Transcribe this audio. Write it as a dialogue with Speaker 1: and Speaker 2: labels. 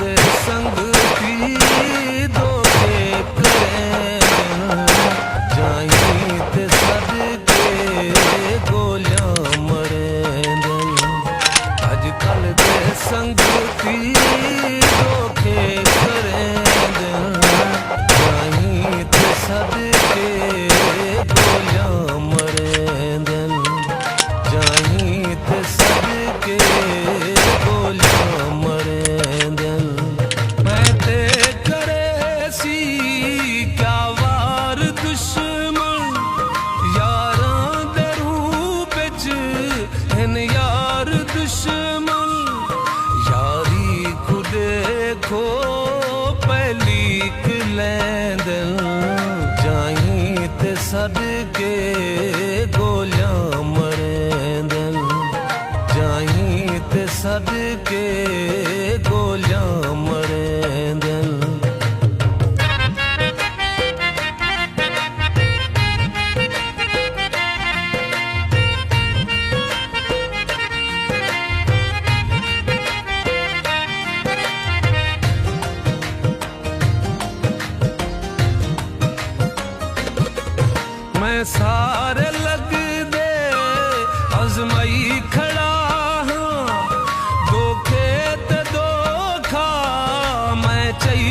Speaker 1: दे संग की धोखे करें जाई ते सदके गोलियां मरे दिल अजकल दे संग की धोखे करें दिल जाई ते सदके गोलियां मरे दिल जाई ते सदके गोलियां मरे दिल मैं ते करे सी क्या वार दुश्मन यारां दे रूप च हन यार दुश्मन यारी को देखो पहली कलैं दिल जाई ते सदके गोलियां मरे दिल जाई ते सदके गोलियां मरे दिल मैं सा